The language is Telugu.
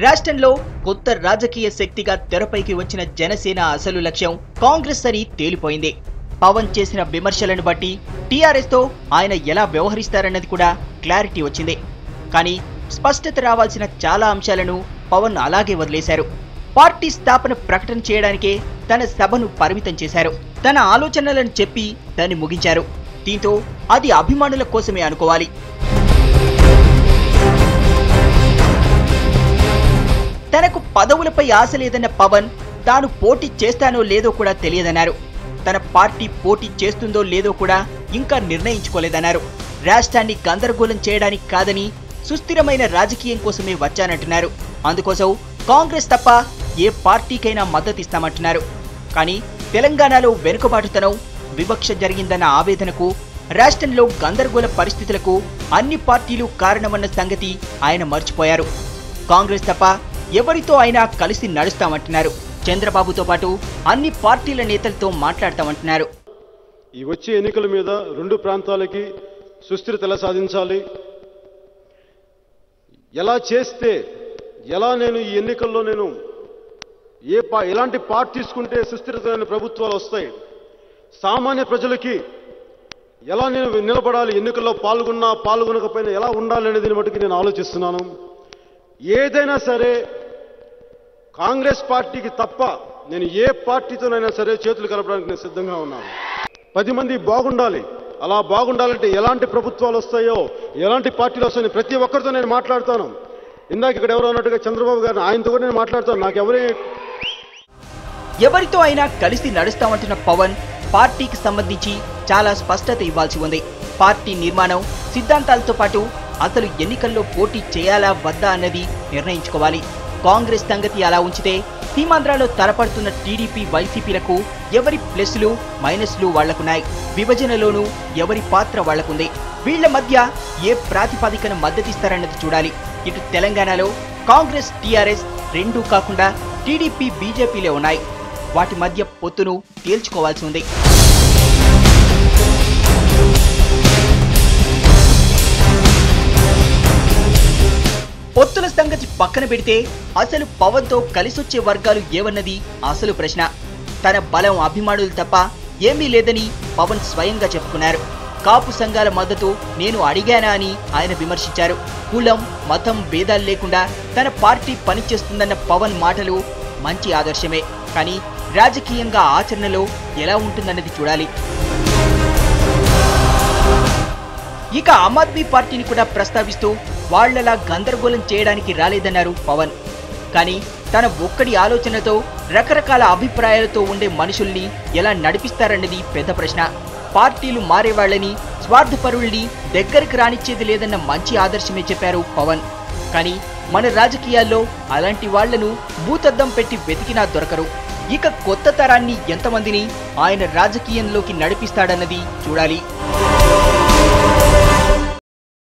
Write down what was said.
రాష్ట్రంలో కొత్త రాజకీయ శక్తిగా తెరపైకి వచ్చిన జనసేన అసలు లక్ష్యం కాంగ్రెస్ అని తేలిపోయింది. పవన్ చేసిన విమర్శలను బట్టి టీఆర్ఎస్ తో ఆయన ఎలా వ్యవహరిస్తారన్నది కూడా క్లారిటీ వచ్చింది. కానీ స్పష్టత రావాల్సిన చాలా అంశాలను పవన్ అలాగే వదిలేశారు. పార్టీ స్థాపన ప్రకటన చేయడానికే తన సభను పరిమితం చేశారు. తన ఆలోచనలను చెప్పి దాన్ని ముగించారు. దీంతో అది అభిమానుల కోసమే అనుకోవాలి. తనకు పదవులపై ఆశ లేదన్న పవన్ తాను పోటీ చేస్తానో లేదో కూడా తెలియదన్నారు. తన పార్టీ పోటీ చేస్తుందో లేదో కూడా ఇంకా నిర్ణయించుకోలేదన్నారు. రాష్ట్రాన్ని గందరగోళం చేయడానికి కాదని సుస్థిరమైన రాజకీయం కోసమే వచ్చానంటున్నారు. అందుకోసం కాంగ్రెస్ తప్ప ఏ పార్టీకైనా మద్దతిస్తామంటున్నారు. కానీ తెలంగాణలో వెనుకబాటుతనం, వివక్ష జరిగిందన్న ఆవేదనకు, రాష్ట్రంలో గందరగోళ పరిస్థితులకు అన్ని పార్టీలు కారణమన్న సంగతి ఆయన మర్చిపోయారు. కాంగ్రెస్ తప్ప ఎవరితో అయినా కలిసి నడుస్తామంటున్నారు. చంద్రబాబుతో పాటు అన్ని పార్టీల నేతలతో మాట్లాడతామంటున్నారు. ఈ వచ్చే ఎన్నికల మీద రెండు ప్రాంతాలకి సుస్థిరత ఎలా సాధించాలి, ఎలా చేస్తే, ఎలా నేను ఈ ఎన్నికల్లో నేను ఎలాంటి పార్టీ తీసుకుంటే సుస్థిరతమైన ప్రభుత్వాలు వస్తాయి, సామాన్య ప్రజలకి ఎలా నేను నిలబడాలి, ఎన్నికల్లో పాల్గొనకపోయినా ఎలా ఉండాలి అనేది మటుకు నేను ఆలోచిస్తున్నాను. ఏదైనా సరే కాంగ్రెస్ పార్టీకి తప్ప నేను ఏ పార్టీతోనైనా సరే చేతులు కలపడానికి నేను సిద్ధంగా ఉన్నాను. 10 మంది బాగుండాలి. అలా బాగుండాలంటే ఎలాంటి ప్రభుత్వాలు వస్తాయో, ఎలాంటి పార్టీలు వస్తాయో ప్రతి ఒక్కరితో నేను మాట్లాడతాను. ఇందాక ఇక్కడ ఎవరో అన్నట్టుగా చంద్రబాబు గారిని, ఆయనతో కూడా నేను మాట్లాడతాను. నాకు ఎవరితో అయినా కలిసి నడుస్తామంటున్న పవన్ పార్టీకి సంబంధించి చాలా స్పష్టత ఇవ్వాల్సి ఉంది. పార్టీ నిర్మాణం, సిద్ధాంతాలతో పాటు అసలు ఎన్నికల్లో పోటీ చేయాలా వద్దా అన్నది నిర్ణయించుకోవాలి. కాంగ్రెస్ సంగతి అలా ఉంచితే సీమాంధ్రలో తలపడుతున్న టీడీపీ, వైసీపీలకు ఎవరి ప్లస్లు మైనస్లు వాళ్లకున్నాయి. విభజనలోనూ ఎవరి పాత్ర వాళ్లకుంది. వీళ్ల మధ్య ఏ ప్రాతిపదికన మద్దతిస్తారన్నది చూడాలి. ఇటు తెలంగాణలో కాంగ్రెస్, టీఆర్ఎస్ రెండూ కాకుండా టీడీపీ, బీజేపీలే ఉన్నాయి. వాటి మధ్య పొత్తును తేల్చుకోవాల్సి ఉంది. పొత్తుల సంగతి పక్కన పెడితే అసలు పవన్తో కలిసొచ్చే వర్గాలు ఏవన్నది అసలు ప్రశ్న. తన బలం అభిమానులు తప్ప ఏమీ లేదని పవన్ స్వయంగా చెప్పుకున్నారు. కాపు సంఘాల మద్దతు నేను అడిగానా అని ఆయన విమర్శించారు. కులం, మతం భేదాలు లేకుండా తన పార్టీ పనిచేస్తుందన్న పవన్ మాటలు మంచి ఆదర్శమే. కానీ రాజకీయంగా ఆచరణలో ఎలా ఉంటుందన్నది చూడాలి. ఇక ఆమ్ ఆద్మీ పార్టీని కూడా ప్రస్తావిస్తూ వాళ్లలా గందరగోళం చేయడానికి రాలేదన్నారు పవన్. కానీ తన ఒక్కడి ఆలోచనతో రకరకాల అభిప్రాయాలతో ఉండే మనుషుల్ని ఎలా నడిపిస్తారన్నది పెద్ద ప్రశ్న. పార్టీలు మారేవాళ్లని, స్వార్థపరుల్ని దగ్గరికి రానిచ్చేది లేదన్న మంచి ఆదర్శమే చెప్పారు పవన్. కానీ మన రాజకీయాల్లో అలాంటి వాళ్లను భూతద్దం పెట్టి వెతికినా దొరకరు. ఇక కొత్త తరాన్ని ఎంతమందిని ఆయన రాజకీయంలోకి నడిపిస్తాడన్నది చూడాలి.